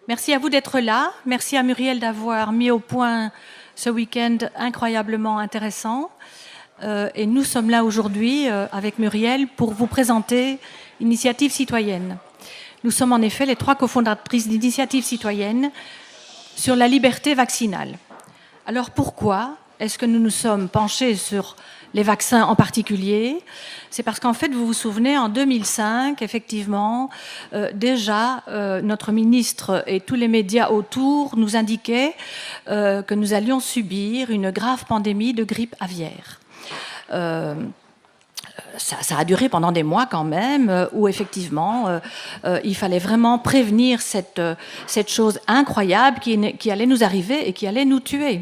Merci à vous d'être là. Merci à Muriel d'avoir mis au point ce week-end incroyablement intéressant. Et nous sommes là aujourd'hui avec Muriel pour vous présenter Initiative citoyenne. Nous sommes en effet les 3 cofondatrices d'Initiative citoyenne sur la liberté vaccinale. Alors pourquoi est-ce que nous nous sommes penchés sur les vaccins en particulier? C'est parce qu'en fait, vous vous souvenez, en 2005, effectivement, déjà, notre ministre et tous les médias autour nous indiquaient que nous allions subir une grave pandémie de grippe aviaire. Ça a duré pendant des mois quand même, où effectivement, il fallait vraiment prévenir cette chose incroyable qui allait nous arriver et qui allait nous tuer.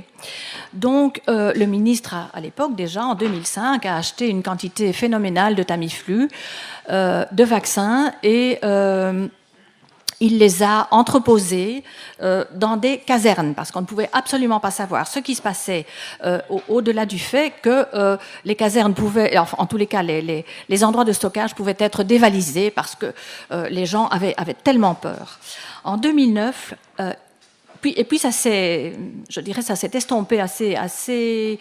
Donc, le ministre, à l'époque déjà, en 2005, a acheté une quantité phénoménale de Tamiflu, de vaccins, et il les a entreposés dans des casernes, parce qu'on ne pouvait absolument pas savoir ce qui se passait au-delà du fait que les casernes pouvaient, en tous les cas, les endroits de stockage pouvaient être dévalisés parce que les gens avaient tellement peur. En 2009, puis ça s'est, je dirais, ça s'est estompé assez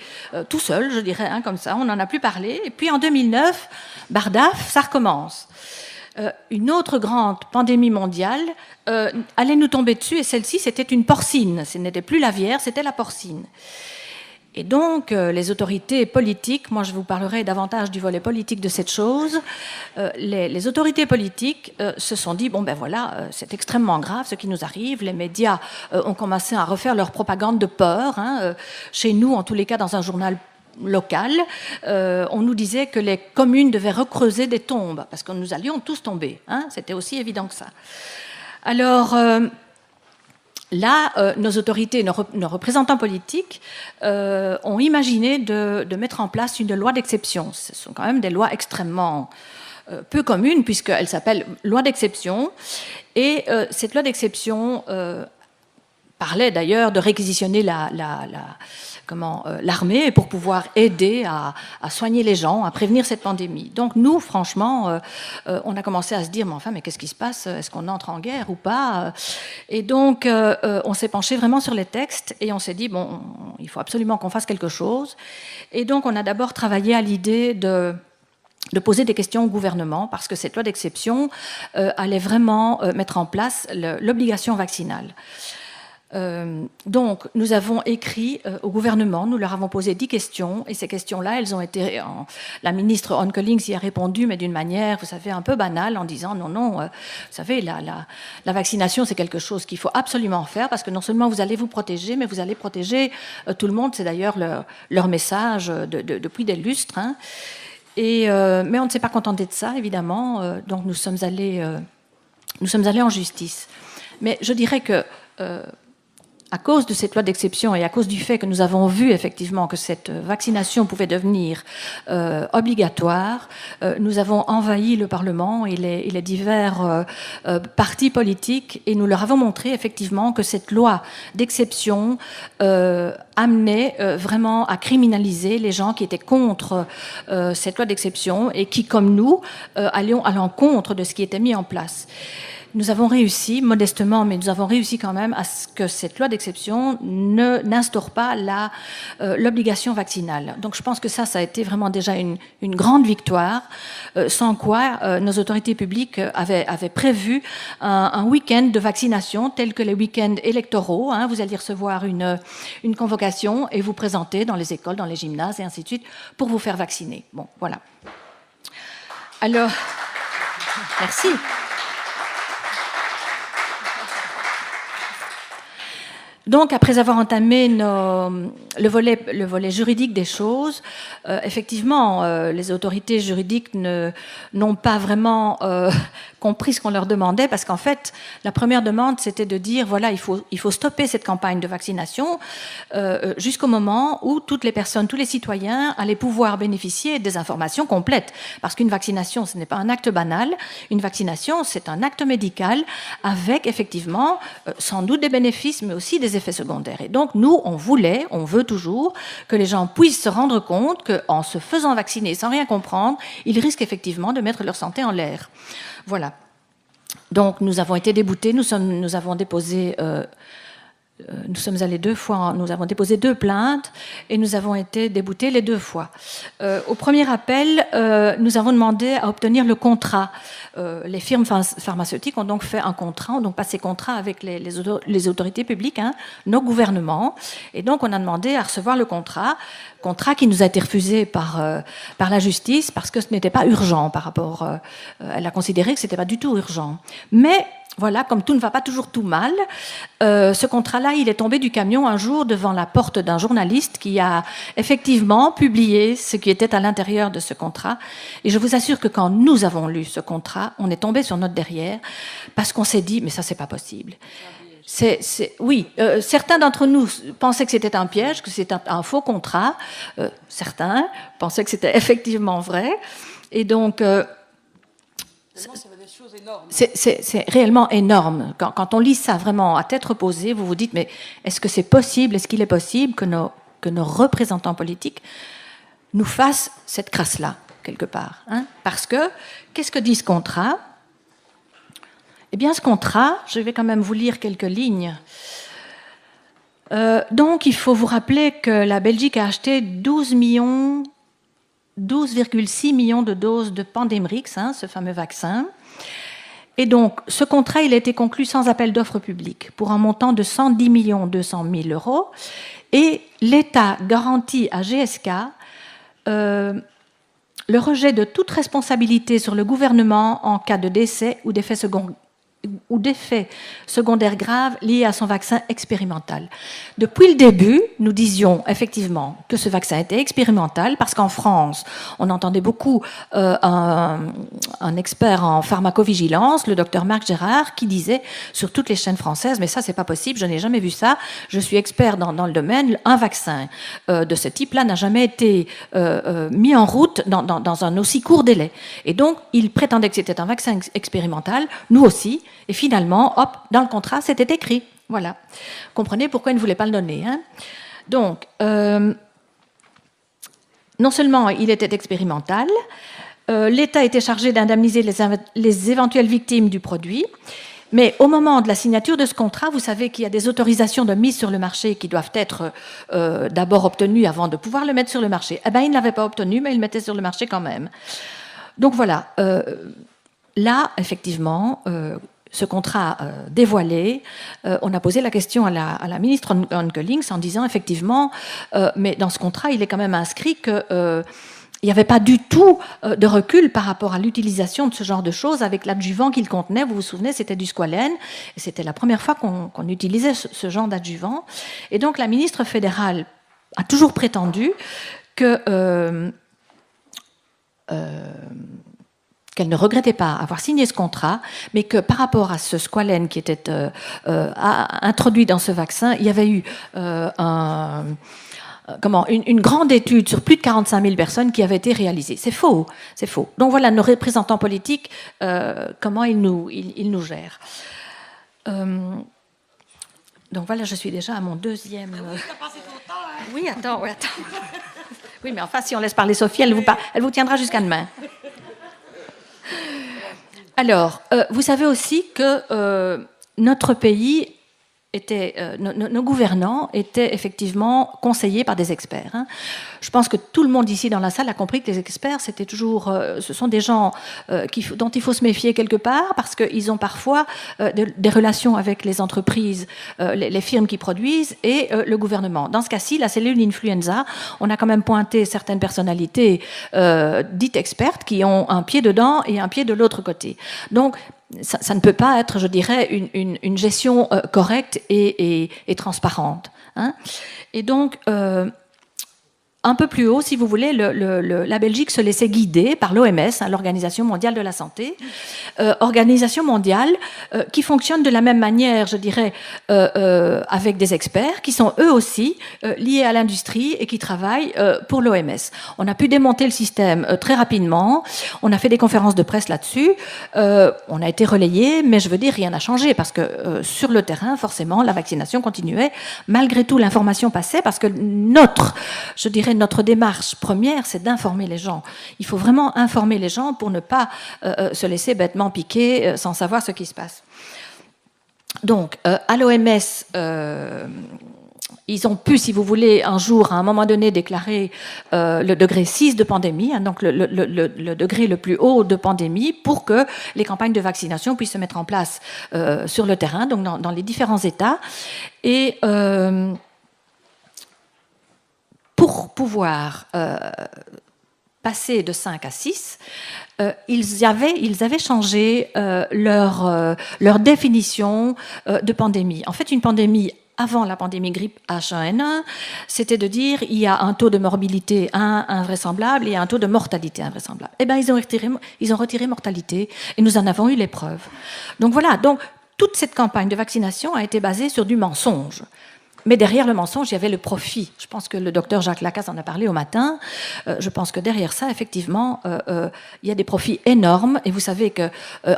tout seul, je dirais, hein, comme ça, on n'en a plus parlé. Et puis en 2009, bardaf, ça recommence. Une autre grande pandémie mondiale allait nous tomber dessus, et celle-ci, c'était une porcine. Ce n'était plus l'aviaire, c'était la porcine. Et donc, les autorités politiques, moi je vous parlerai davantage du volet politique de cette chose, les autorités politiques se sont dit, bon ben voilà, c'est extrêmement grave ce qui nous arrive, les médias ont commencé à refaire leur propagande de peur, hein, chez nous, en tous les cas, dans un journal local, on nous disait que les communes devaient recreuser des tombes, parce que nous allions tous tomber, hein, c'était aussi évident que ça. Alors, là, nos autorités, nos représentants politiques ont imaginé de mettre en place une loi d'exception. Ce sont quand même des lois extrêmement peu communes, puisqu'elles s'appellent loi d'exception. Et cette loi d'exception parlait d'ailleurs de réquisitionner l'armée pour pouvoir aider à soigner les gens, à prévenir cette pandémie. Donc nous, franchement, on a commencé à se dire, mais enfin, mais qu'est-ce qui se passe? Est-ce qu'on entre en guerre ou pas? Et donc, on s'est penché vraiment sur les textes et on s'est dit, bon, il faut absolument qu'on fasse quelque chose. Et donc, on a d'abord travaillé à l'idée de poser des questions au gouvernement, parce que cette loi d'exception allait vraiment mettre en place l'obligation vaccinale. Donc, nous avons écrit au gouvernement, nous leur avons posé 10 questions, et ces questions-là, elles ont été... la ministre On Collins y a répondu, mais d'une manière, vous savez, un peu banale, en disant non, vous savez, la vaccination, c'est quelque chose qu'il faut absolument faire, parce que non seulement vous allez vous protéger, mais vous allez protéger tout le monde. C'est d'ailleurs leur message depuis des lustres. Hein. Mais on ne s'est pas contenté de ça, évidemment, donc nous sommes allés en justice. Mais je dirais que... à cause de cette loi d'exception et à cause du fait que nous avons vu effectivement que cette vaccination pouvait devenir obligatoire, nous avons envahi le Parlement et les divers partis politiques, et nous leur avons montré effectivement que cette loi d'exception amenait vraiment à criminaliser les gens qui étaient contre cette loi d'exception et qui, comme nous, allions à l'encontre de ce qui était mis en place. Nous avons réussi, modestement, mais nous avons réussi quand même à ce que cette loi d'exception n'instaure pas l'obligation vaccinale. Donc je pense que ça a été vraiment déjà une grande victoire, sans quoi nos autorités publiques avaient prévu un week-end de vaccination, tel que les week-ends électoraux. Hein, vous alliez recevoir une convocation et vous présenter dans les écoles, dans les gymnases et ainsi de suite, pour vous faire vacciner. Bon, voilà. Alors, merci. Donc, après avoir entamé le volet juridique des choses, effectivement, les autorités juridiques n'ont pas vraiment compris ce qu'on leur demandait, parce qu'en fait, la première demande, c'était de dire, voilà, il faut stopper cette campagne de vaccination jusqu'au moment où toutes les personnes, tous les citoyens allaient pouvoir bénéficier des informations complètes. Parce qu'une vaccination, ce n'est pas un acte banal. Une vaccination, c'est un acte médical avec, effectivement, sans doute des bénéfices, mais aussi des effets secondaires. Et donc, nous, on veut toujours que les gens puissent se rendre compte qu'en se faisant vacciner sans rien comprendre, ils risquent effectivement de mettre leur santé en l'air. Voilà. Donc nous avons été déboutés, nous avons déposé... nous sommes allés 2 fois, nous avons déposé 2 plaintes et nous avons été déboutés les 2 fois. Au premier appel, nous avons demandé à obtenir le contrat. Les firmes pharmaceutiques ont donc fait un contrat, ont donc passé contrat avec les autorités publiques, hein, nos gouvernements. Et donc on a demandé à recevoir le contrat qui nous a été refusé par la justice parce que ce n'était pas urgent par rapport... elle a considéré que ce n'était pas du tout urgent. Mais... voilà, comme tout ne va pas toujours tout mal, ce contrat-là, il est tombé du camion un jour devant la porte d'un journaliste qui a effectivement publié ce qui était à l'intérieur de ce contrat. Et je vous assure que quand nous avons lu ce contrat, on est tombé sur notre derrière parce qu'on s'est dit, mais ça, c'est pas possible. Oui, certains d'entre nous pensaient que c'était un piège, que c'était un faux contrat. Certains pensaient que c'était effectivement vrai. Et donc... c'est réellement énorme. Quand on lit ça vraiment à tête reposée, vous vous dites, mais est-ce que c'est possible, est-ce qu'il est possible que nos représentants politiques nous fassent cette crasse-là, quelque part, hein? Parce que, qu'est-ce que dit ce contrat? Eh bien, ce contrat, je vais quand même vous lire quelques lignes. Donc, il faut vous rappeler que la Belgique a acheté 12,6 millions de doses de Pandemrix, hein, ce fameux vaccin. Et donc, ce contrat, il a été conclu sans appel d'offres public pour un montant de 110 200 000 €. Et l'État garantit à GSK le rejet de toute responsabilité sur le gouvernement en cas de décès ou d'effets secondaires graves liés à son vaccin expérimental. Depuis le début, nous disions effectivement que ce vaccin était expérimental parce qu'en France, on entendait beaucoup un expert en pharmacovigilance, le docteur Marc Gérard, qui disait sur toutes les chaînes françaises, mais ça c'est pas possible, je n'ai jamais vu ça, je suis expert dans le domaine, un vaccin de ce type-là n'a jamais été mis en route dans un aussi court délai. Et donc, il prétendait que c'était un vaccin expérimental, nous aussi. Et finalement, hop, dans le contrat, c'était écrit. Voilà. Comprenez pourquoi il ne voulait pas le donner, hein. Donc, non seulement il était expérimental, l'État était chargé d'indemniser les éventuelles victimes du produit, mais au moment de la signature de ce contrat, vous savez qu'il y a des autorisations de mise sur le marché qui doivent être d'abord obtenues avant de pouvoir le mettre sur le marché. Eh bien, il ne l'avait pas obtenu, mais il le mettait sur le marché quand même. Donc voilà. Là, effectivement... ce contrat dévoilé, on a posé la question à la ministre Onkelings en disant effectivement, mais dans ce contrat, il est quand même inscrit qu'il n'y avait pas du tout de recul par rapport à l'utilisation de ce genre de choses avec l'adjuvant qu'il contenait. Vous vous souvenez, c'était du squalène, et c'était la première fois qu'on utilisait ce genre d'adjuvant. Et donc la ministre fédérale a toujours prétendu que... qu'elle ne regrettait pas avoir signé ce contrat, mais que par rapport à ce squalène qui était introduit dans ce vaccin, il y avait eu une grande étude sur plus de 45 000 personnes qui avait été réalisée. C'est faux, c'est faux. Donc voilà, nos représentants politiques, comment ils nous gèrent. Donc voilà, je suis déjà à mon deuxième... Oui, attends. Oui, mais enfin, si on laisse parler Sophie, elle vous tiendra jusqu'à demain. Alors, vous savez aussi que notre pays nos gouvernants étaient effectivement conseillés par des experts, hein. Je pense que tout le monde ici dans la salle a compris que les experts, c'était toujours, ce sont des gens dont il faut se méfier quelque part parce qu'ils ont parfois des relations avec les entreprises, les firmes qui produisent et le gouvernement. Dans ce cas-ci, la cellule influenza, on a quand même pointé certaines personnalités dites expertes qui ont un pied dedans et un pied de l'autre côté. Donc, ça ne peut pas être, je dirais, une gestion correcte et transparente, hein. Et donc, un peu plus haut, si vous voulez, la Belgique se laissait guider par l'OMS, hein, l'Organisation mondiale de la santé, organisation mondiale qui fonctionne de la même manière, je dirais, avec des experts qui sont eux aussi liés à l'industrie et qui travaillent pour l'OMS. On a pu démonter le système très rapidement, on a fait des conférences de presse là-dessus, on a été relayé, mais je veux dire, rien n'a changé parce que sur le terrain, forcément, la vaccination continuait. Malgré tout, l'information passait parce que notre notre démarche première, c'est d'informer les gens. Il faut vraiment informer les gens pour ne pas se laisser bêtement piquer sans savoir ce qui se passe. Donc, à l'OMS, ils ont pu, si vous voulez, un jour, à un moment donné, déclarer le degré 6 de pandémie, hein, donc le degré le plus haut de pandémie, pour que les campagnes de vaccination puissent se mettre en place sur le terrain, donc dans les différents États. Et pour pouvoir passer de 5 à 6, ils avaient changé leur définition de pandémie. En fait, une pandémie, avant la pandémie grippe H1N1, c'était de dire il y a un taux de morbidité invraisemblable et un taux de mortalité invraisemblable. Eh bien, ils ont retiré mortalité et nous en avons eu les preuves. Donc voilà, donc toute cette campagne de vaccination a été basée sur du mensonge. Mais derrière le mensonge, il y avait le profit. Je pense que le docteur Jacques Lacaze en a parlé au matin. Je pense que derrière ça, effectivement, il y a des profits énormes. Et vous savez que,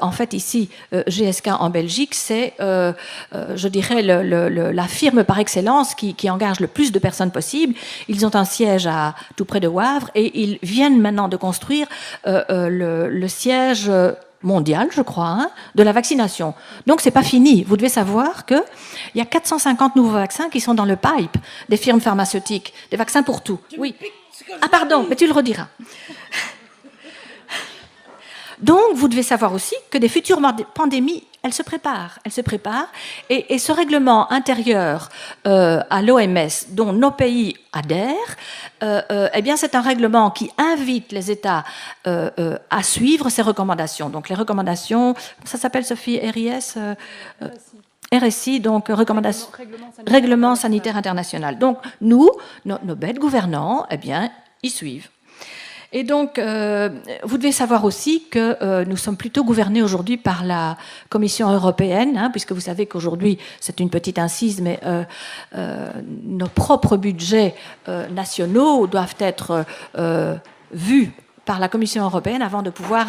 en fait, ici, GSK en Belgique, c'est, je dirais, la firme par excellence qui engage le plus de personnes possible. Ils ont un siège tout près de Wavre et ils viennent maintenant de construire le siège mondial, je crois, hein, de la vaccination. Donc, c'est pas fini. Vous devez savoir qu'il y a 450 nouveaux vaccins qui sont dans le pipe des firmes pharmaceutiques, des vaccins pour tout. Oui. Ah, pardon, mais tu le rediras. Donc, vous devez savoir aussi que des futures pandémies, elles se préparent. Et ce règlement intérieur à l'OMS, dont nos pays adhèrent, eh bien, c'est un règlement qui invite les États à suivre ces recommandations. Donc, les recommandations, ça s'appelle, Sophie, RIS RSI, donc Règlement sanitaire international. Donc, nous, nos bêtes gouvernants, eh bien, y suivent. Et donc, vous devez savoir aussi que nous sommes plutôt gouvernés aujourd'hui par la Commission européenne, hein, puisque vous savez qu'aujourd'hui, c'est une petite incise, mais nos propres budgets nationaux doivent être vus par la Commission européenne avant de pouvoir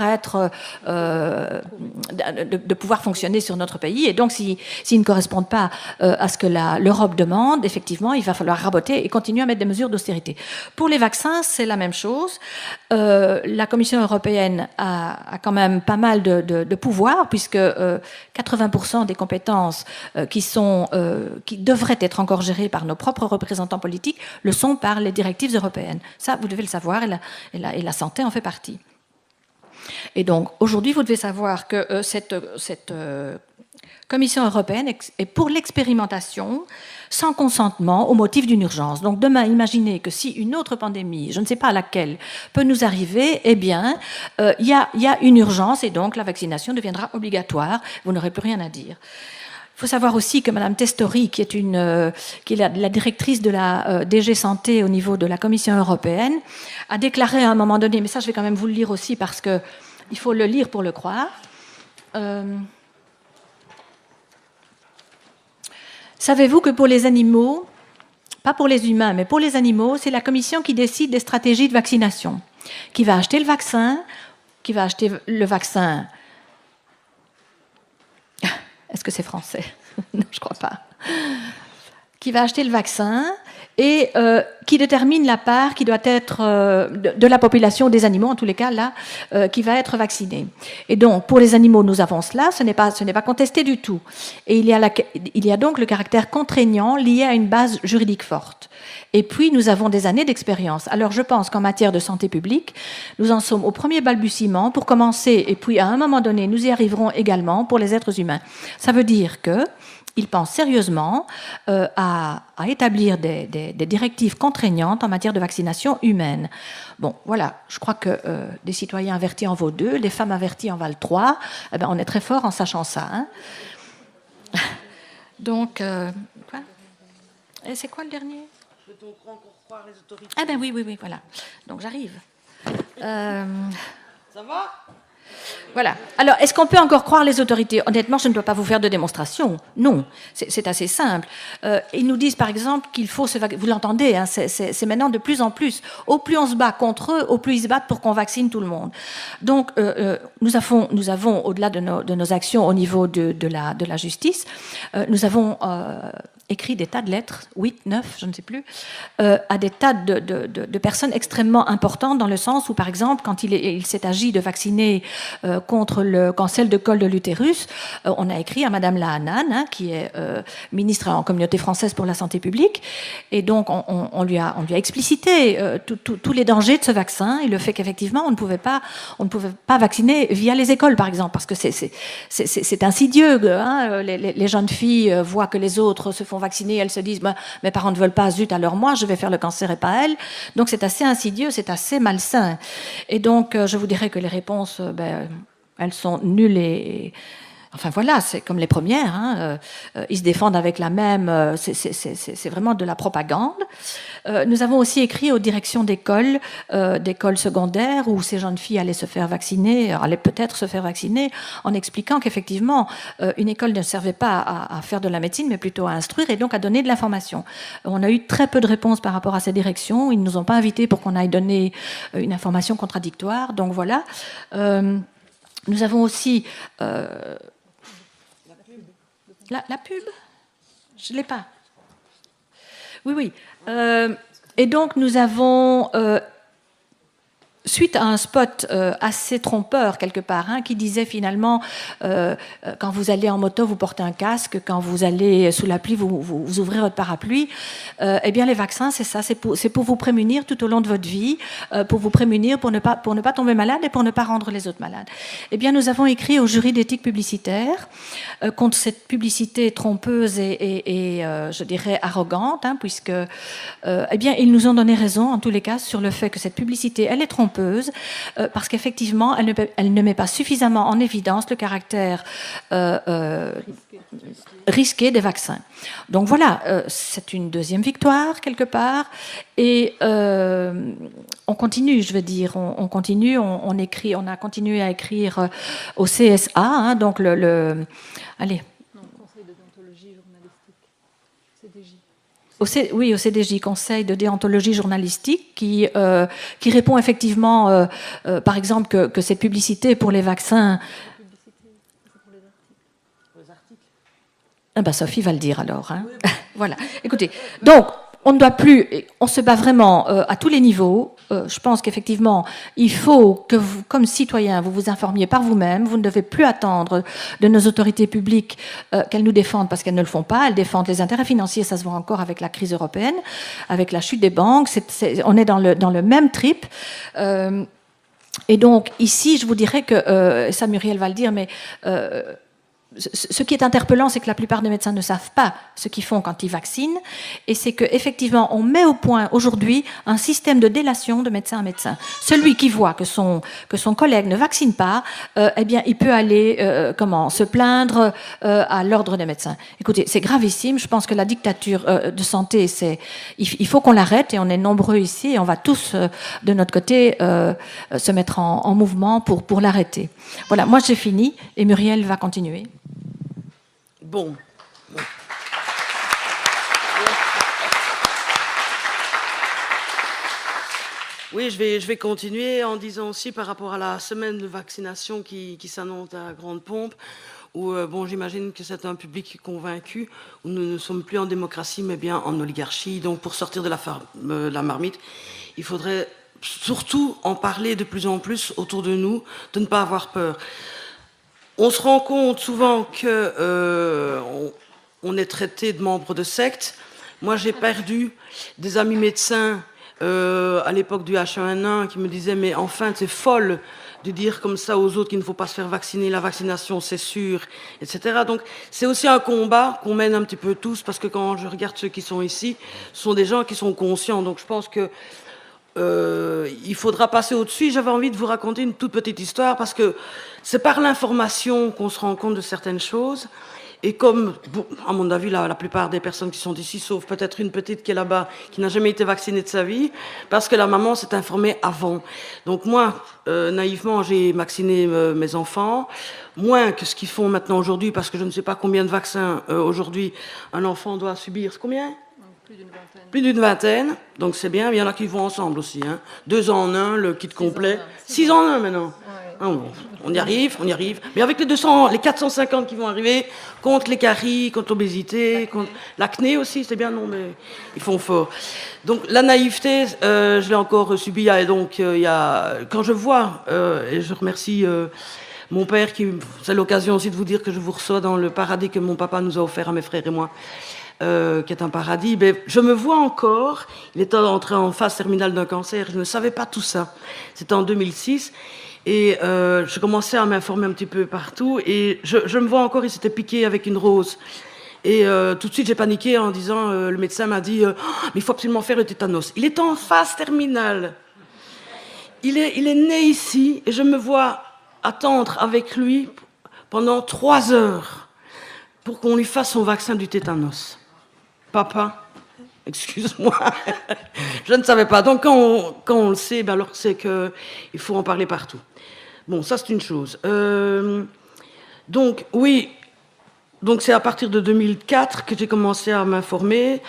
de pouvoir fonctionner sur notre pays. Et donc, s'ils ne correspondent pas à ce que l'Europe demande, effectivement, il va falloir raboter et continuer à mettre des mesures d'austérité. Pour les vaccins, c'est la même chose. La Commission européenne a quand même pas mal de pouvoir, puisque 80% des compétences qui devraient être encore gérées par nos propres représentants politiques le sont par les directives européennes. Ça, vous devez le savoir, et la santé en fait partie. Et donc, aujourd'hui, vous devez savoir que cette Commission européenne est pour l'expérimentation sans consentement au motif d'une urgence. Donc, demain, imaginez que si une autre pandémie, je ne sais pas laquelle, peut nous arriver, eh bien, il y a une urgence et donc la vaccination deviendra obligatoire. Vous n'aurez plus rien à dire. Il faut savoir aussi que Mme Testori, qui est la directrice de la DG Santé au niveau de la Commission européenne, a déclaré à un moment donné, mais ça je vais quand même vous le lire aussi parce qu'il faut le lire pour le croire. Savez-vous que pour les animaux, pas pour les humains, mais pour les animaux, c'est la Commission qui décide des stratégies de vaccination, qui va acheter le vaccin, Est-ce que c'est français? Non, je ne crois pas. Qui va acheter le vaccin et qui détermine la part qui doit être de la population des animaux, en tous les cas là, qui va être vaccinée. Et donc, pour les animaux, nous avons cela, ce n'est pas contesté du tout. Et il y a donc le caractère contraignant lié à une base juridique forte. Et puis, nous avons des années d'expérience. Alors, je pense qu'en matière de santé publique, nous en sommes au premier balbutiement pour commencer, et puis à un moment donné, nous y arriverons également pour les êtres humains. Ça veut dire qu'ils pensent sérieusement à établir des directives contraignantes en matière de vaccination humaine. Bon, voilà, je crois que des citoyens avertis en vaut 2, des femmes averties en valent 3. Eh ben, on est très fort en sachant ça. Hein. Donc, quoi? Et c'est quoi le dernier? Peut-on encore croire les autorités? Ah ben oui, voilà. Donc j'arrive. Ça va? Voilà. Alors, est-ce qu'on peut encore croire les autorités? Honnêtement, je ne dois pas vous faire de démonstration. Non, c'est assez simple. Ils nous disent, par exemple, qu'il faut se vacciner. Vous l'entendez, hein, c'est maintenant de plus en plus. Au plus on se bat contre eux, au plus ils se battent pour qu'on vaccine tout le monde. Donc, nous avons au-delà de nos actions au niveau de la justice, nous avons écrit des tas de lettres, 8, 9, je ne sais plus, à des tas de personnes extrêmement importantes, dans le sens où, par exemple, quand il s'est agi de vacciner contre le cancer de col de l'utérus, on a écrit à Madame Lahanan, hein, qui est ministre en communauté française pour la santé publique, et donc on lui a explicité tous les dangers de ce vaccin et le fait qu'effectivement on ne pouvait pas vacciner via les écoles, par exemple, parce que c'est insidieux. Hein, les jeunes filles voient que les autres se font vacciner, elles se disent bah, mes parents ne veulent pas, zut, alors moi je vais faire le cancer et pas elles. Donc c'est assez insidieux, c'est assez malsain. Et donc je vous dirais que les réponses, elles sont nulles et enfin voilà, c'est comme les premières. Hein, ils se défendent avec la même. C'est vraiment de la propagande. Nous avons aussi écrit aux directions d'écoles secondaires où ces jeunes filles allaient se faire vacciner, allaient peut-être se faire vacciner, en expliquant qu'effectivement une école ne servait pas à faire de la médecine, mais plutôt à instruire et donc à donner de l'information. On a eu très peu de réponses par rapport à ces directions. Ils ne nous ont pas invités pour qu'on aille donner une information contradictoire. Donc voilà. Nous avons aussi la pub, je ne l'ai pas. Oui. Et donc, nous avons, suite à un spot assez trompeur, quelque part, hein, qui disait finalement, quand vous allez en moto, vous portez un casque, quand vous allez sous la pluie, vous ouvrez votre parapluie. Eh bien, les vaccins, c'est ça, c'est pour vous prémunir tout au long de votre vie, pour vous prémunir pour ne pas tomber malade et pour ne pas rendre les autres malades. Eh bien, nous avons écrit au jury d'éthique publicitaire contre cette publicité trompeuse et je dirais arrogante, hein, puisque, eh bien, ils nous ont donné raison, en tous les cas, sur le fait que cette publicité, elle est trompeuse, parce qu'effectivement, elle ne met pas suffisamment en évidence le caractère risqué des vaccins. Donc voilà, c'est une deuxième victoire, quelque part, et on continue, je veux dire, on continue, on écrit, on a continué à écrire au CSA, hein, donc allez. Non, Conseil de déontologie journalistique, CDJ. Oui, au CDJ, Conseil de déontologie journalistique, qui répond effectivement, par exemple, que cette publicité pour les vaccins... Ah ben Sophie va le dire alors. Hein. Oui. Voilà. Écoutez, donc, on ne doit plus... On se bat vraiment à tous les niveaux. Je pense qu'effectivement, il faut que vous, comme citoyens, vous vous informiez par vous-même. Vous ne devez plus attendre de nos autorités publiques qu'elles nous défendent parce qu'elles ne le font pas. Elles défendent les intérêts financiers, ça se voit encore avec la crise européenne, avec la chute des banques. On est dans le même trip. Et donc, ici, je vous dirais que, ça Muriel va le dire, mais... ce qui est interpellant, c'est que la plupart des médecins ne savent pas ce qu'ils font quand ils vaccinent, et c'est qu'effectivement, on met au point aujourd'hui un système de délation de médecin à médecin. Celui qui voit que son collègue ne vaccine pas, eh bien, il peut aller se plaindre à l'ordre des médecins. Écoutez, c'est gravissime. Je pense que la dictature de santé, il faut qu'on l'arrête, et on est nombreux ici, et on va tous de notre côté se mettre en mouvement pour l'arrêter. Voilà, moi j'ai fini, et Muriel va continuer. Bon. Oui, je vais continuer en disant aussi par rapport à la semaine de vaccination qui s'annonce à grande pompe, où bon, j'imagine que c'est un public convaincu, où nous ne sommes plus en démocratie, mais bien en oligarchie. Donc pour sortir de la marmite, il faudrait surtout en parler de plus en plus autour de nous, de ne pas avoir peur. On se rend compte souvent qu'on est traité de membre de secte. Moi, j'ai perdu des amis médecins à l'époque du H1N1 qui me disaient « Mais enfin, c'est folle de dire comme ça aux autres qu'il ne faut pas se faire vacciner, la vaccination, c'est sûr, etc. » Donc, c'est aussi un combat qu'on mène un petit peu tous, parce que quand je regarde ceux qui sont ici, ce sont des gens qui sont conscients. Donc, je pense que il faudra passer au-dessus. J'avais envie de vous raconter une toute petite histoire parce que c'est par l'information qu'on se rend compte de certaines choses. Et comme, à mon avis, la plupart des personnes qui sont ici, sauf peut-être une petite qui est là-bas, qui n'a jamais été vaccinée de sa vie, parce que la maman s'est informée avant. Donc moi, naïvement, j'ai vacciné mes enfants, moins que ce qu'ils font maintenant aujourd'hui, parce que je ne sais pas combien de vaccins aujourd'hui un enfant doit subir. Combien ? Plus d'une vingtaine, donc c'est bien. Il y en a qui vont ensemble aussi. Hein. 2 en 1, le kit complet. 6 en 1 maintenant. On y arrive, on y arrive. Mais avec les 200, les 450 qui vont arriver, contre les caries, contre l'obésité, contre l'acné aussi, c'est bien, non, mais ils font fort. Donc la naïveté, je l'ai encore subie. Quand je vois, et je remercie mon père, c'est l'occasion aussi de vous dire que je vous reçois dans le paradis que mon papa nous a offert à mes frères et moi. Qui est un paradis, mais je me vois encore, il était entré en phase terminale d'un cancer, je ne savais pas tout ça. C'était en 2006, et je commençais à m'informer un petit peu partout, et je me vois encore, il s'était piqué avec une rose. Et tout de suite, j'ai paniqué en disant, le médecin m'a dit, mais il faut absolument faire le tétanos. Il est en phase terminale. Il est né ici, et je me vois attendre avec lui pendant 3 heures pour qu'on lui fasse son vaccin du tétanos. Papa, excuse-moi, je ne savais pas. Donc quand on le sait, alors c'est qu'il faut en parler partout. Bon, ça c'est une chose. Donc c'est à partir de 2004 que j'ai commencé à m'informer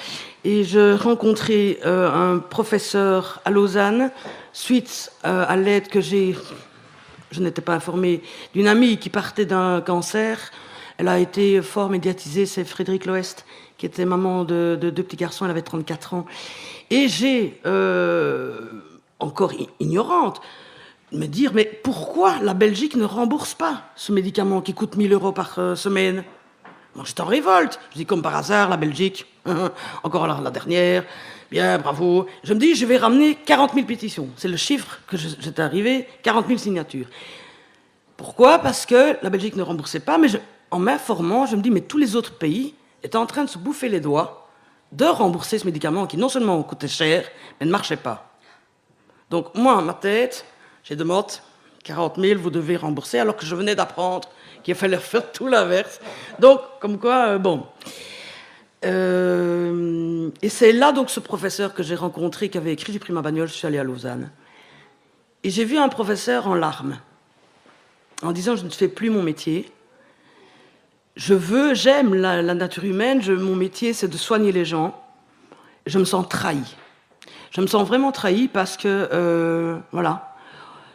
et je rencontrais un professeur à Lausanne suite à l'aide que je n'étais pas informée, d'une amie qui partait d'un cancer. Elle a été fort médiatisée, c'est Frédéric Loest, qui était maman de 2 petits garçons, elle avait 34 ans. Et j'ai, encore ignorante, me dire, mais pourquoi la Belgique ne rembourse pas ce médicament qui coûte 1 000 € par semaine? Moi, j'étais en révolte. Je dis, comme par hasard, la Belgique, encore la dernière, bien, bravo. Je me dis, je vais ramener 40 000 pétitions. C'est le chiffre que j'étais arrivé, 40 000 signatures. Pourquoi? Parce que la Belgique ne remboursait pas, mais en m'informant, je me dis, mais tous les autres pays étaient en train de se bouffer les doigts de rembourser ce médicament qui non seulement coûtait cher, mais ne marchait pas. Donc moi, à ma tête, j'ai de mottes, 40 000, vous devez rembourser, alors que je venais d'apprendre qu'il fallait faire tout l'inverse. Donc, comme quoi, bon. Et c'est là, donc, ce professeur que j'ai rencontré, qui avait écrit, j'ai pris ma bagnole, je suis allée à Lausanne. Et j'ai vu un professeur en larmes, en disant, je ne fais plus mon métier. J'aime la nature humaine, mon métier c'est de soigner les gens. Je me sens trahi. Je me sens vraiment trahi parce que, voilà,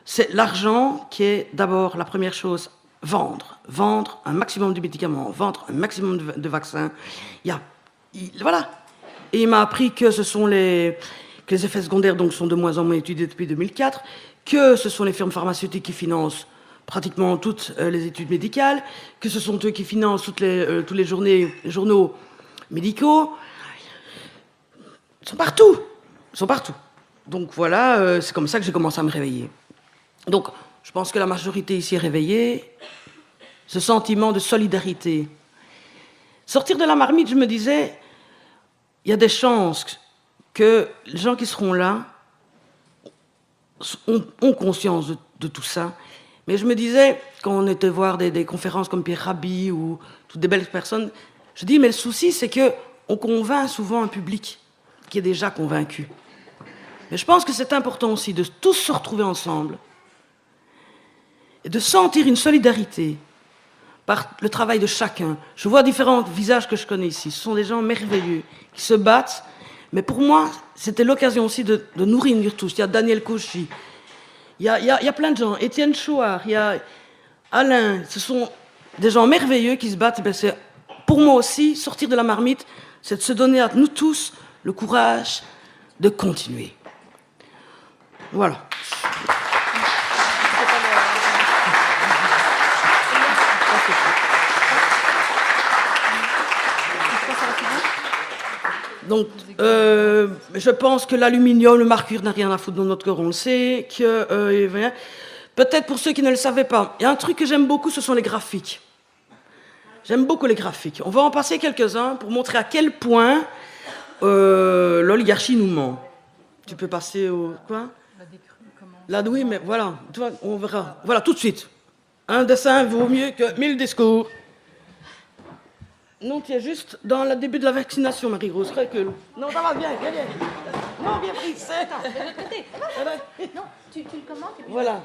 c'est l'argent qui est d'abord la première chose. Vendre un maximum de médicaments, vendre un maximum de vaccins. Voilà. Et il m'a appris que que les effets secondaires donc, sont de moins en moins étudiés depuis 2004, que ce sont les firmes pharmaceutiques qui financent pratiquement toutes les études médicales, que ce sont eux qui financent tous les journaux médicaux. Ils sont partout. Donc voilà, c'est comme ça que j'ai commencé à me réveiller. Donc, je pense que la majorité ici est réveillée. Ce sentiment de solidarité. Sortir de la marmite, je me disais, il y a des chances que les gens qui seront là ont conscience de tout ça. Mais je me disais, quand on était voir des conférences comme Pierre Rabhi ou toutes des belles personnes, je dis, mais le souci, c'est qu'on convainc souvent un public qui est déjà convaincu. Mais je pense que c'est important aussi de tous se retrouver ensemble et de sentir une solidarité par le travail de chacun. Je vois différents visages que je connais ici. Ce sont des gens merveilleux qui se battent. Mais pour moi, c'était l'occasion aussi de nourrir tous. Il y a Daniel Cauchy. Il y a plein de gens. Étienne Chouard, il y a Alain. Ce sont des gens merveilleux qui se battent. Ben c'est, pour moi aussi, sortir de la marmite, c'est de se donner à nous tous le courage de continuer. Voilà. Donc, je pense que l'aluminium, le mercure n'a rien à foutre dans notre corps, on le sait. Peut-être pour ceux qui ne le savaient pas, il y a un truc que j'aime beaucoup, ce sont les graphiques. J'aime beaucoup les graphiques. On va en passer quelques-uns pour montrer à quel point l'oligarchie nous ment. Tu peux passer au... Quoi ? La décrue, comment... Là, oui, mais voilà, on verra. Voilà, tout de suite. Un dessin vaut mieux que 1000 discours. Non, tu es juste dans le début de la vaccination, Marie-Rose. Recule. Non, ça va, viens. Non, viens, Fritz. Attends, de l'autre côté. Non, tu le commentes et puis... Voilà.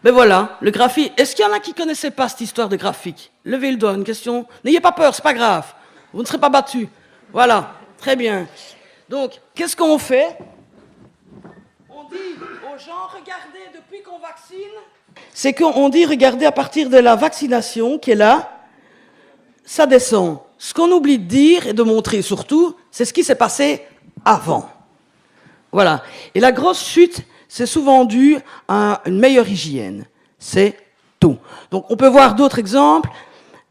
Ben voilà, le graphique. Est-ce qu'il y en a qui ne connaissaient pas cette histoire de graphique? Levez le doigt, une question. N'ayez pas peur, c'est pas grave. Vous ne serez pas battus. Voilà, très bien. Donc, qu'est-ce qu'on fait? On dit aux gens, regardez, depuis qu'on vaccine, C'est qu'on dit, regardez, à partir de la vaccination qui est là, ça descend. Ce qu'on oublie de dire et de montrer surtout, c'est ce qui s'est passé avant. Voilà. Et la grosse chute, c'est souvent dû à une meilleure hygiène. C'est tout. Donc on peut voir d'autres exemples.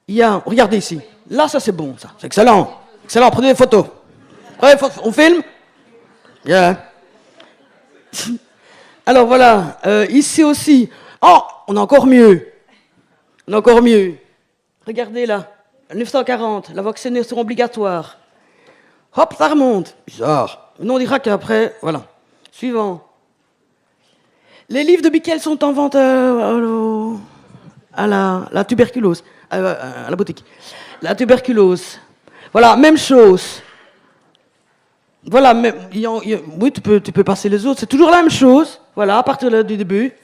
Il y a, regardez ici. Là, ça c'est bon, ça. C'est excellent. Excellent, prenez des photos. Ouais, on filme? Bien. Alors voilà, ici aussi. Oh, on a encore mieux. On a encore mieux. Regardez là. 1940, la vaccination obligatoire. Hop, ça remonte. Bizarre. Non, on dira qu'après, voilà. Suivant. Les livres de Bickel sont en vente à la tuberculose, à la boutique. La tuberculose. Voilà, même chose. Voilà, même, oui, tu peux passer les autres. C'est toujours la même chose. Voilà, à partir du début.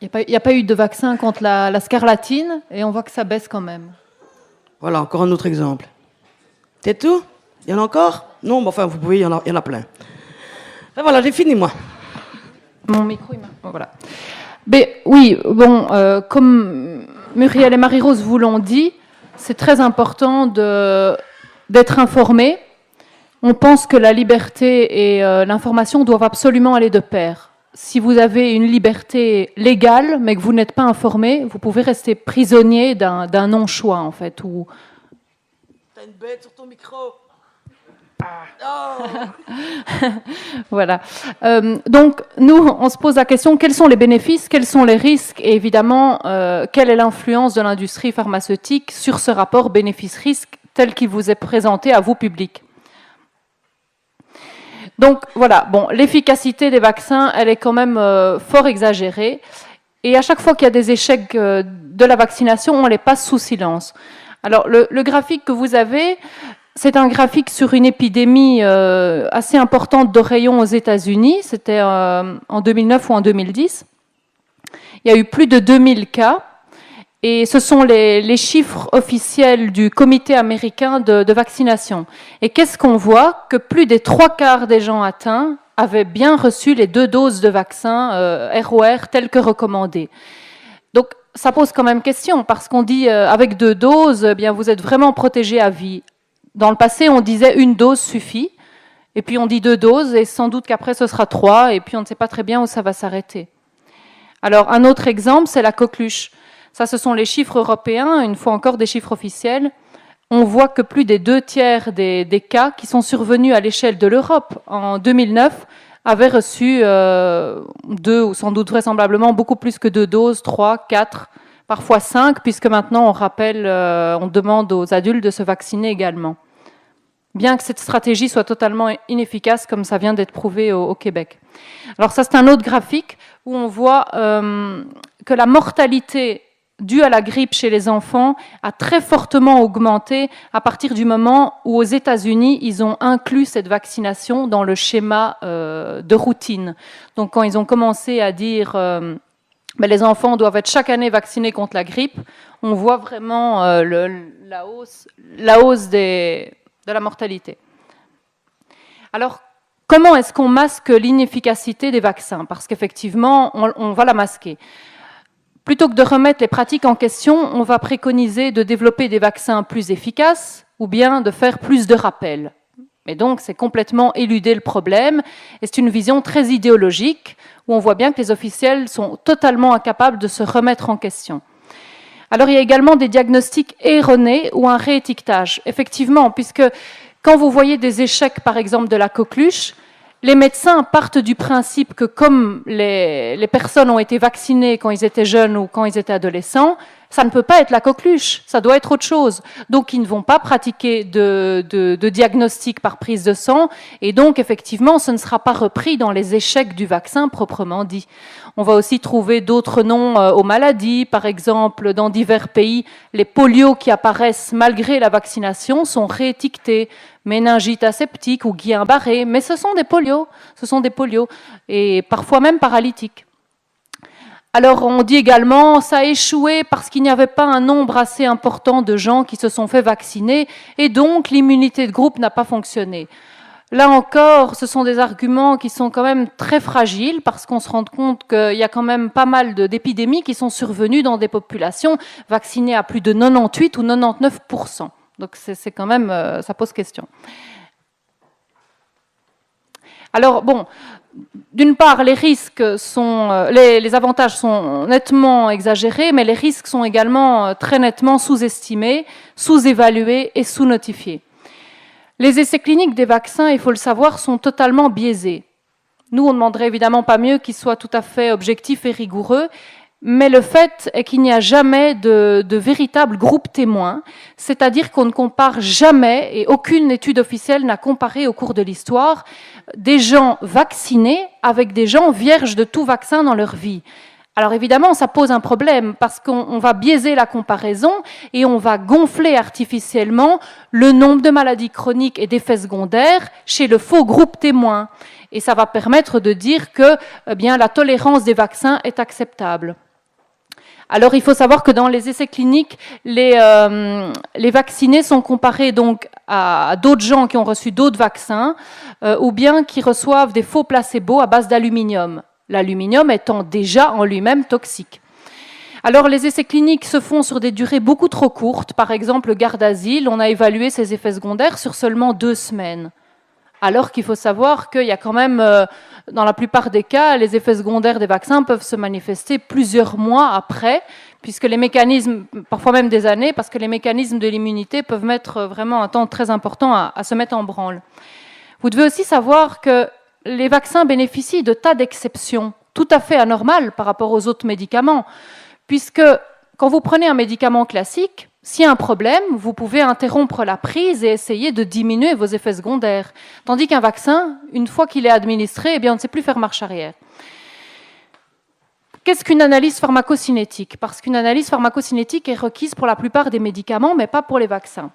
Il n'y a pas eu de vaccin contre la scarlatine et on voit que ça baisse quand même. Voilà, encore un autre exemple. C'est tout? Il y en a encore? Non, mais enfin, vous pouvez, il y en a plein. Et voilà, j'ai fini, moi. Mon micro, il marche. Voilà. Mais oui, bon, comme Muriel et Marie-Rose vous l'ont dit, c'est très important d'être informé. On pense que la liberté et l'information doivent absolument aller de pair. Si vous avez une liberté légale, mais que vous n'êtes pas informé, vous pouvez rester prisonnier d'un non-choix, en fait. Ou... T'as une bête sur ton micro. Oh. Voilà. Donc, nous, on se pose la question, quels sont les bénéfices, quels sont les risques, et évidemment, quelle est l'influence de l'industrie pharmaceutique sur ce rapport bénéfice-risque tel qu'il vous est présenté à vous, public. Donc voilà, bon, l'efficacité des vaccins, elle est quand même fort exagérée. Et à chaque fois qu'il y a des échecs de la vaccination, on les passe sous silence. Alors le graphique que vous avez, c'est un graphique sur une épidémie assez importante d'oreillons aux États-Unis. C'était en 2009 ou en 2010. Il y a eu plus de 2000 cas. Et ce sont les chiffres officiels du comité américain de vaccination. Et qu'est-ce qu'on voit? Que plus des 3/4 des gens atteints avaient bien reçu les 2 doses de vaccin ROR telles que recommandées. Donc ça pose quand même question, parce qu'on dit avec 2 doses, eh bien, vous êtes vraiment protégé à vie. Dans le passé, on disait 1 dose suffit, et puis on dit 2 doses, et sans doute qu'après ce sera 3, et puis on ne sait pas très bien où ça va s'arrêter. Alors un autre exemple, c'est la coqueluche. Ça, ce sont les chiffres européens, une fois encore des chiffres officiels. On voit que plus des 2/3 des cas qui sont survenus à l'échelle de l'Europe en 2009 avaient reçu 2, ou sans doute vraisemblablement beaucoup plus que 2 doses, 3, 4, parfois 5, puisque maintenant on rappelle, on demande aux adultes de se vacciner également. Bien que cette stratégie soit totalement inefficace, comme ça vient d'être prouvé au Québec. Alors ça, c'est un autre graphique où on voit que la mortalité due à la grippe chez les enfants a très fortement augmenté à partir du moment où aux États-Unis, ils ont inclus cette vaccination dans le schéma de routine. Donc quand ils ont commencé à dire ben, les enfants doivent être chaque année vaccinés contre la grippe, on voit vraiment la hausse de la mortalité. Alors, comment est-ce qu'on masque l'inefficacité des vaccins? Parce qu'effectivement, on va la masquer. Plutôt que de remettre les pratiques en question, on va préconiser de développer des vaccins plus efficaces ou bien de faire plus de rappels. Et donc, c'est complètement éluder le problème. Et c'est une vision très idéologique où on voit bien que les officiels sont totalement incapables de se remettre en question. Alors, il y a également des diagnostics erronés ou un réétiquetage. Effectivement, puisque quand vous voyez des échecs, par exemple, de la coqueluche, les médecins partent du principe que comme les personnes ont été vaccinées quand ils étaient jeunes ou quand ils étaient adolescents, ça ne peut pas être la coqueluche, ça doit être autre chose. Donc ils ne vont pas pratiquer de diagnostic par prise de sang, et donc effectivement ce ne sera pas repris dans les échecs du vaccin proprement dit. On va aussi trouver d'autres noms aux maladies, par exemple dans divers pays, les polios qui apparaissent malgré la vaccination sont réétiquetés, méningite aseptique ou Guillain-Barré, mais ce sont des polios, et parfois même paralytiques. Alors on dit également ça a échoué parce qu'il n'y avait pas un nombre assez important de gens qui se sont fait vacciner et donc l'immunité de groupe n'a pas fonctionné. Là encore, ce sont des arguments qui sont quand même très fragiles parce qu'on se rend compte qu'il y a quand même pas mal d'épidémies qui sont survenues dans des populations vaccinées à plus de 98 ou 99%. Donc c'est quand même, ça pose question. Alors bon, d'une part, les risques sont, les avantages sont nettement exagérés, mais les risques sont également très nettement sous-estimés, sous-évalués et sous-notifiés. Les essais cliniques des vaccins, il faut le savoir, sont totalement biaisés. Nous, on ne demanderait évidemment pas mieux qu'ils soient tout à fait objectifs et rigoureux, mais le fait est qu'il n'y a jamais de véritable groupe témoin, c'est-à-dire qu'on ne compare jamais, et aucune étude officielle n'a comparé au cours de l'histoire, des gens vaccinés avec des gens vierges de tout vaccin dans leur vie. Alors évidemment, ça pose un problème parce qu'on va biaiser la comparaison et on va gonfler artificiellement le nombre de maladies chroniques et d'effets secondaires chez le faux groupe témoin. Et ça va permettre de dire que la tolérance des vaccins est acceptable. Alors il faut savoir que dans les essais cliniques, les vaccinés sont comparés donc à d'autres gens qui ont reçu d'autres vaccins ou bien qui reçoivent des faux placebos à base d'aluminium. L'aluminium étant déjà en lui-même toxique. Alors les essais cliniques se font sur des durées beaucoup trop courtes. Par exemple, le Gardasil, on a évalué ses effets secondaires sur seulement 2 semaines. Alors qu'il faut savoir qu'il y a quand même, dans la plupart des cas, les effets secondaires des vaccins peuvent se manifester plusieurs mois après, puisque les mécanismes, parfois même des années, parce que les mécanismes de l'immunité peuvent mettre vraiment un temps très important à se mettre en branle. Vous devez aussi savoir que les vaccins bénéficient de tas d'exceptions, tout à fait anormales par rapport aux autres médicaments, puisque quand vous prenez un médicament classique, s'il y a un problème, vous pouvez interrompre la prise et essayer de diminuer vos effets secondaires. Tandis qu'un vaccin, une fois qu'il est administré, on ne sait plus faire marche arrière. Qu'est-ce qu'une analyse pharmacocinétique? Parce qu'une analyse pharmacocinétique est requise pour la plupart des médicaments, mais pas pour les vaccins.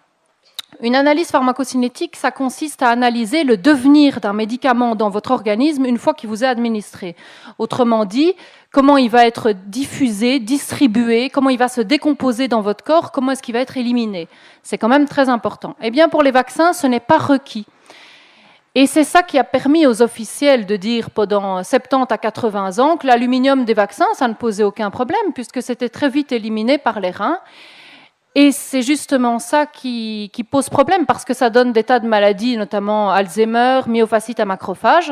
Une analyse pharmacocinétique, ça consiste à analyser le devenir d'un médicament dans votre organisme une fois qu'il vous est administré. Autrement dit, comment il va être diffusé, distribué, comment il va se décomposer dans votre corps, comment est-ce qu'il va être éliminé. C'est quand même très important. Eh bien, pour les vaccins, ce n'est pas requis. Et c'est ça qui a permis aux officiels de dire pendant 70 à 80 ans que l'aluminium des vaccins, ça ne posait aucun problème, puisque c'était très vite éliminé par les reins. Et c'est justement ça qui pose problème, parce que ça donne des tas de maladies, notamment Alzheimer, myofasciite à macrophage.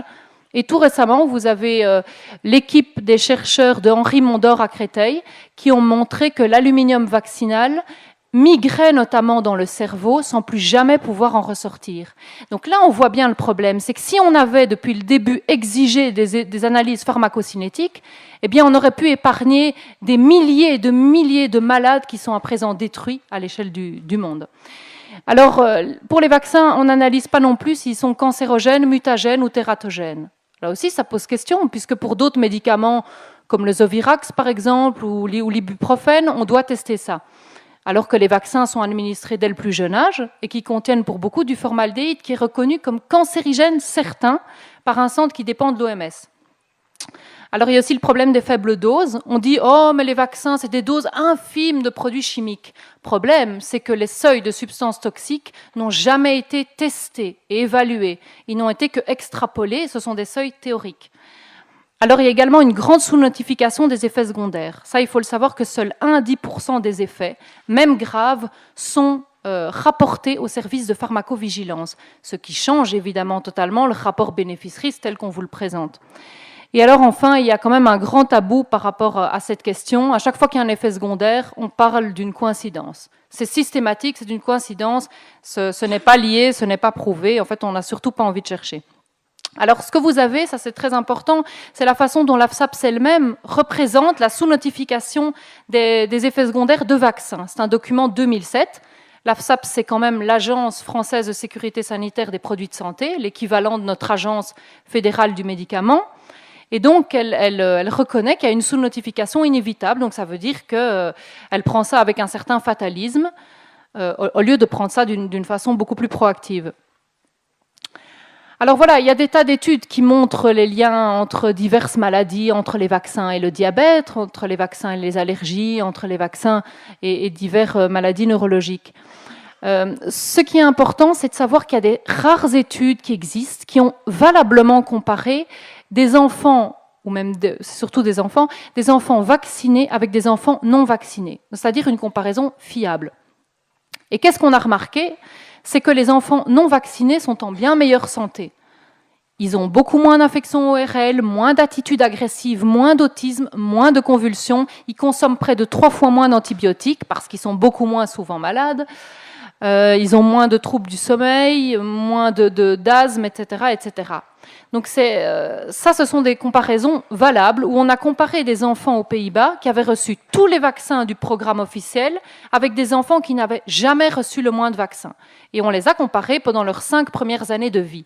Et tout récemment, vous avez l'équipe des chercheurs de Henri Mondor à Créteil qui ont montré que l'aluminium vaccinal migrait notamment dans le cerveau sans plus jamais pouvoir en ressortir. Donc là, on voit bien le problème. C'est que si on avait, depuis le début, exigé des analyses pharmacocinétiques, eh bien, on aurait pu épargner des milliers et de milliers de malades qui sont à présent détruits à l'échelle du monde. Alors, pour les vaccins, on n'analyse pas non plus s'ils sont cancérogènes, mutagènes ou tératogènes. Là aussi, ça pose question, puisque pour d'autres médicaments, comme le Zovirax, par exemple, ou l'ibuprofène, on doit tester ça. Alors que les vaccins sont administrés dès le plus jeune âge et qui contiennent pour beaucoup du formaldéhyde qui est reconnu comme cancérigène certain par un centre qui dépend de l'OMS. Alors il y a aussi le problème des faibles doses. On dit « Oh, mais les vaccins, c'est des doses infimes de produits chimiques ». Le problème, c'est que les seuils de substances toxiques n'ont jamais été testés et évalués. Ils n'ont été que extrapolés, ce sont des seuils théoriques. Alors, il y a également une grande sous-notification des effets secondaires. Ça, il faut le savoir que seuls 1 à 10% des effets, même graves, sont rapportés au service de pharmacovigilance, ce qui change évidemment totalement le rapport bénéfice-risque tel qu'on vous le présente. Et alors, enfin, il y a quand même un grand tabou par rapport à cette question. À chaque fois qu'il y a un effet secondaire, on parle d'une coïncidence. C'est systématique, c'est une coïncidence, ce n'est pas lié, ce n'est pas prouvé. En fait, on n'a surtout pas envie de chercher. Alors, ce que vous avez, ça c'est très important, c'est la façon dont la FSAPS elle-même représente la sous-notification des effets secondaires de vaccins. C'est un document 2007. La FSAPS, c'est quand même l'Agence française de sécurité sanitaire des produits de santé, l'équivalent de notre agence fédérale du médicament. Et donc, elle reconnaît qu'il y a une sous-notification inévitable. Donc, ça veut dire qu'elle prend ça avec un certain fatalisme, au lieu de prendre ça d'une façon beaucoup plus proactive. Alors voilà, il y a des tas d'études qui montrent les liens entre diverses maladies, entre les vaccins et le diabète, entre les vaccins et les allergies, entre les vaccins et diverses maladies neurologiques. Ce qui est important, c'est de savoir qu'il y a des rares études qui existent, qui ont valablement comparé des enfants, ou même surtout des enfants vaccinés avec des enfants non vaccinés, c'est-à-dire une comparaison fiable. Et qu'est-ce qu'on a remarqué? C'est que les enfants non vaccinés sont en bien meilleure santé. Ils ont beaucoup moins d'infections ORL, moins d'attitudes agressives, moins d'autisme, moins de convulsions. Ils consomment près de 3 fois moins d'antibiotiques parce qu'ils sont beaucoup moins souvent malades. Ils ont moins de troubles du sommeil, moins d'asthme, etc., etc. Donc ça, ce sont des comparaisons valables où on a comparé des enfants aux Pays-Bas qui avaient reçu tous les vaccins du programme officiel avec des enfants qui n'avaient jamais reçu le moins de vaccins. Et on les a comparés pendant leurs 5 premières années de vie.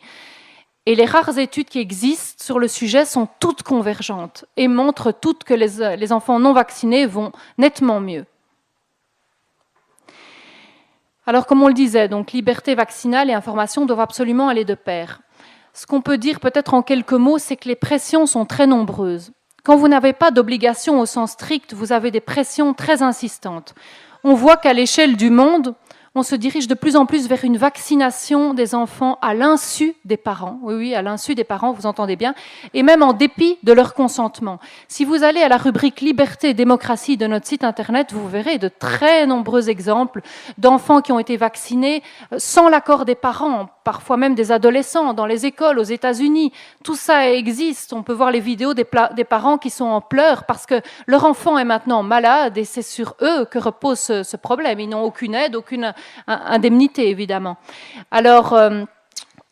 Et les rares études qui existent sur le sujet sont toutes convergentes et montrent toutes que les enfants non vaccinés vont nettement mieux. Alors, comme on le disait, donc liberté vaccinale et information doivent absolument aller de pair. Ce qu'on peut dire peut-être en quelques mots, c'est que les pressions sont très nombreuses. Quand vous n'avez pas d'obligation au sens strict, vous avez des pressions très insistantes. On voit qu'à l'échelle du monde, on se dirige de plus en plus vers une vaccination des enfants à l'insu des parents. Oui, à l'insu des parents, vous entendez bien, et même en dépit de leur consentement. Si vous allez à la rubrique Liberté et démocratie de notre site internet, vous verrez de très nombreux exemples d'enfants qui ont été vaccinés sans l'accord des parents, parfois même des adolescents, dans les écoles, aux États-Unis. Tout ça existe. On peut voir les vidéos des parents qui sont en pleurs parce que leur enfant est maintenant malade et c'est sur eux que repose ce problème. Ils n'ont aucune aide, aucune indemnité, évidemment. Alors,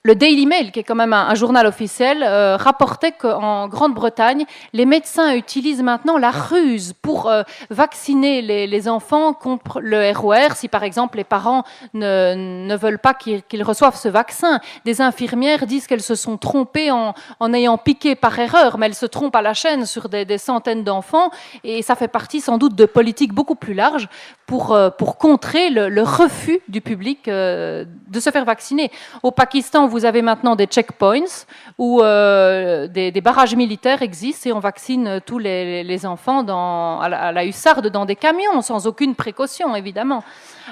le Daily Mail, qui est quand même un journal officiel, rapportait qu'en Grande-Bretagne, les médecins utilisent maintenant la ruse pour vacciner les enfants contre le ROR, si par exemple les parents ne veulent pas qu'ils reçoivent ce vaccin. Des infirmières disent qu'elles se sont trompées en ayant piqué par erreur, mais elles se trompent à la chaîne sur des centaines d'enfants, et ça fait partie sans doute de politiques beaucoup plus larges pour contrer le refus du public de se faire vacciner. Au Pakistan, vous avez maintenant des checkpoints où des barrages militaires existent et on vaccine tous les enfants à la hussarde dans des camions, sans aucune précaution, évidemment.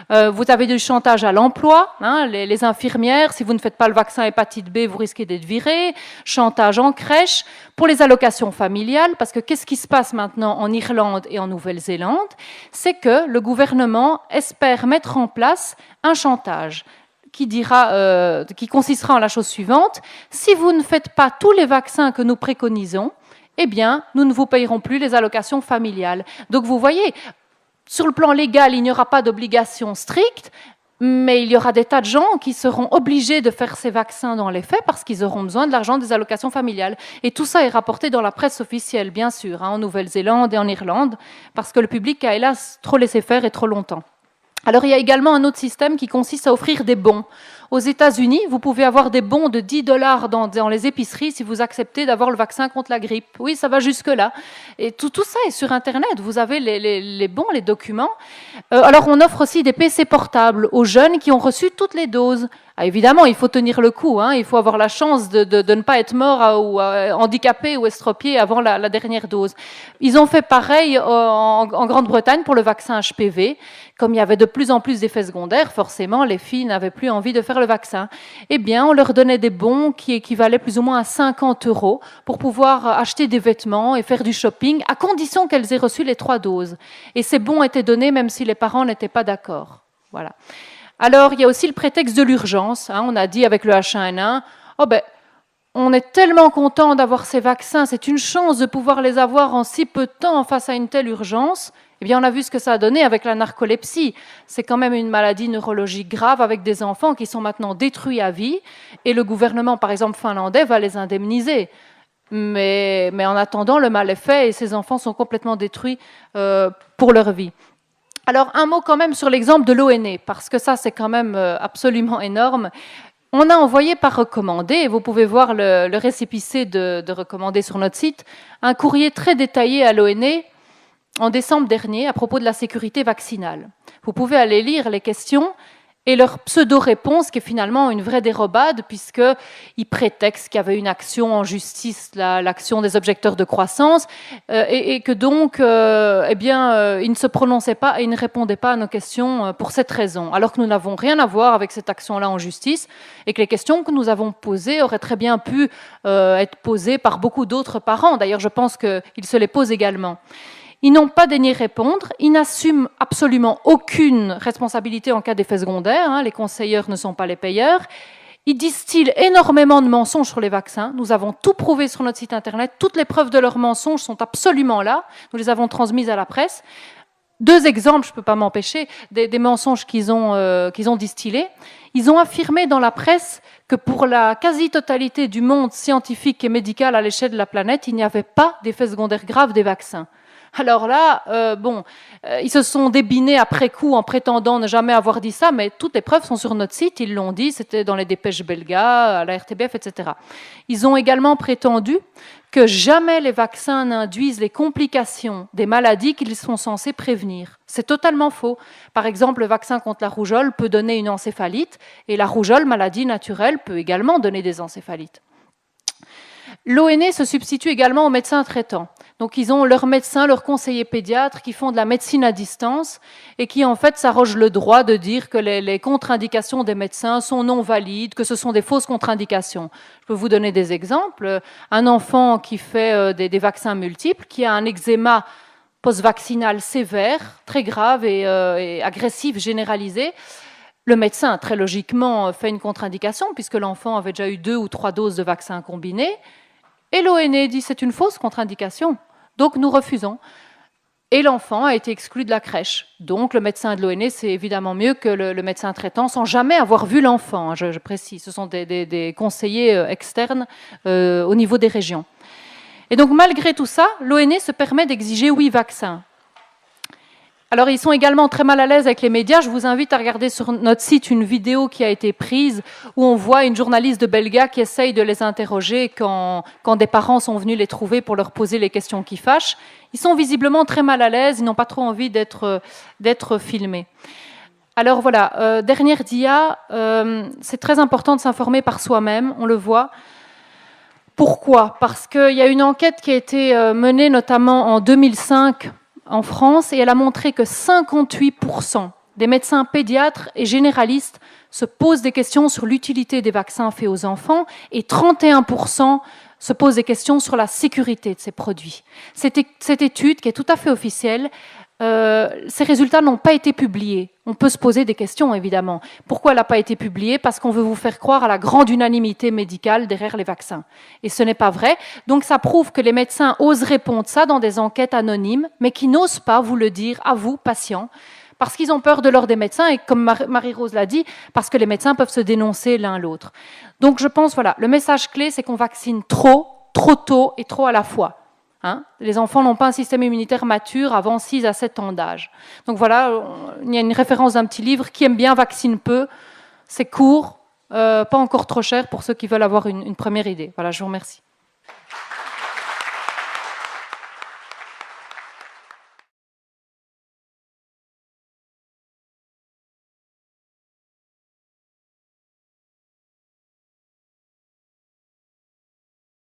Vous avez du chantage à l'emploi, hein, les infirmières, si vous ne faites pas le vaccin hépatite B, vous risquez d'être viré. Chantage en crèche, pour les allocations familiales, parce que qu'est-ce qui se passe maintenant en Irlande et en Nouvelle-Zélande? C'est que le gouvernement espère mettre en place un chantage qui consistera en la chose suivante: si vous ne faites pas tous les vaccins que nous préconisons, eh bien, nous ne vous payerons plus les allocations familiales. Donc vous voyez, sur le plan légal, il n'y aura pas d'obligation stricte, mais il y aura des tas de gens qui seront obligés de faire ces vaccins dans les faits parce qu'ils auront besoin de l'argent des allocations familiales. Et tout ça est rapporté dans la presse officielle, bien sûr, hein, en Nouvelle-Zélande et en Irlande, parce que le public a hélas trop laissé faire et trop longtemps. Alors il y a également un autre système qui consiste à offrir des bons. Aux États-Unis, vous pouvez avoir des bons de $10 dans les épiceries si vous acceptez d'avoir le vaccin contre la grippe. Oui, ça va jusque-là. Et tout ça est sur Internet. Vous avez les bons, les documents. Alors on offre aussi des PC portables aux jeunes qui ont reçu toutes les doses. Ah, évidemment, il faut tenir le coup. Hein. Il faut avoir la chance de ne pas être mort ou handicapé ou estropié avant la dernière dose. Ils ont fait pareil en Grande-Bretagne pour le vaccin HPV. Comme il y avait de plus en plus d'effets secondaires, forcément, les filles n'avaient plus envie de faire le vaccin. Eh bien, on leur donnait des bons qui équivalaient plus ou moins à 50 € pour pouvoir acheter des vêtements et faire du shopping, à condition qu'elles aient reçu les 3 doses. Et ces bons étaient donnés même si les parents n'étaient pas d'accord. Voilà. Alors, il y a aussi le prétexte de l'urgence. Hein. On a dit avec le H1N1, on est tellement content d'avoir ces vaccins, c'est une chance de pouvoir les avoir en si peu de temps face à une telle urgence. Eh bien, on a vu ce que ça a donné avec la narcolepsie. C'est quand même une maladie neurologique grave avec des enfants qui sont maintenant détruits à vie. Et le gouvernement, par exemple finlandais, va les indemniser. Mais en attendant, le mal est fait et ces enfants sont complètement détruits pour leur vie. Alors, un mot quand même sur l'exemple de l'ONE, parce que ça, c'est quand même absolument énorme. On a envoyé par recommandé, et vous pouvez voir le récépissé de recommandé sur notre site, un courrier très détaillé à l'ONE en décembre dernier à propos de la sécurité vaccinale. Vous pouvez aller lire les questions et leur pseudo-réponse qui est finalement une vraie dérobade puisqu'ils prétextent qu'il y avait une action en justice, l'action des objecteurs de croissance, et que donc ils ne se prononçaient pas et ils ne répondaient pas à nos questions pour cette raison, alors que nous n'avons rien à voir avec cette action-là en justice et que les questions que nous avons posées auraient très bien pu être posées par beaucoup d'autres parents. D'ailleurs, je pense qu'ils se les posent également. Ils n'ont pas daigné répondre, ils n'assument absolument aucune responsabilité en cas d'effet secondaire, hein, les conseilleurs ne sont pas les payeurs. Ils distillent énormément de mensonges sur les vaccins. Nous avons tout prouvé sur notre site internet, toutes les preuves de leurs mensonges sont absolument là, nous les avons transmises à la presse. 2 exemples, je ne peux pas m'empêcher, des mensonges qu'ils ont distillés. Ils ont affirmé dans la presse que pour la quasi-totalité du monde scientifique et médical à l'échelle de la planète, il n'y avait pas d'effets secondaires graves des vaccins. Alors là, ils se sont débinés après coup en prétendant ne jamais avoir dit ça, mais toutes les preuves sont sur notre site, ils l'ont dit, c'était dans les dépêches belga, à la RTBF, etc. Ils ont également prétendu que jamais les vaccins n'induisent les complications des maladies qu'ils sont censés prévenir. C'est totalement faux. Par exemple, le vaccin contre la rougeole peut donner une encéphalite, et la rougeole, maladie naturelle, peut également donner des encéphalites. L'ONE se substitue également aux médecins traitants. Donc ils ont leurs médecins, leurs conseillers pédiatres qui font de la médecine à distance et qui en fait s'arrogent le droit de dire que les contre-indications des médecins sont non valides, que ce sont des fausses contre-indications. Je peux vous donner des exemples. Un enfant qui fait des vaccins multiples, qui a un eczéma post-vaccinal sévère, très grave et agressif, généralisé, le médecin, très logiquement, fait une contre-indication puisque l'enfant avait déjà eu 2 ou 3 doses de vaccins combinés. Et l'ONE dit c'est une fausse contre-indication, donc nous refusons. Et l'enfant a été exclu de la crèche. Donc le médecin de l'ONE, c'est évidemment mieux que le médecin traitant sans jamais avoir vu l'enfant, je précise. Ce sont des conseillers externes au niveau des régions. Et donc malgré tout ça, l'ONE se permet d'exiger 8 vaccins. Alors, ils sont également très mal à l'aise avec les médias. Je vous invite à regarder sur notre site une vidéo qui a été prise où on voit une journaliste de Belga qui essaye de les interroger quand des parents sont venus les trouver pour leur poser les questions qui fâchent. Ils sont visiblement très mal à l'aise, ils n'ont pas trop envie d'être filmés. Alors voilà, dernière dia, c'est très important de s'informer par soi-même, on le voit. Pourquoi ? Parce qu'il y a une enquête qui a été menée notamment en 2005 en France, et elle a montré que 58% des médecins pédiatres et généralistes se posent des questions sur l'utilité des vaccins faits aux enfants, et 31% se posent des questions sur la sécurité de ces produits. Cette étude, qui est tout à fait officielle, ces résultats n'ont pas été publiés. On peut se poser des questions, évidemment. Pourquoi elle n'a pas été publiée ? Parce qu'on veut vous faire croire à la grande unanimité médicale derrière les vaccins. Et ce n'est pas vrai. Donc ça prouve que les médecins osent répondre ça dans des enquêtes anonymes, mais qui n'osent pas vous le dire à vous, patients, parce qu'ils ont peur de l'ordre des médecins, et comme Marie-Rose l'a dit, parce que les médecins peuvent se dénoncer l'un l'autre. Donc je pense, voilà, le message clé, c'est qu'on vaccine trop tôt et trop à la fois. Hein, les enfants n'ont pas un système immunitaire mature avant 6 à 7 ans d'âge. Donc voilà, il y a une référence d'un petit livre, Qui aime bien vaccine peu. C'est court, pas encore trop cher pour ceux qui veulent avoir une première idée. Voilà, je vous remercie.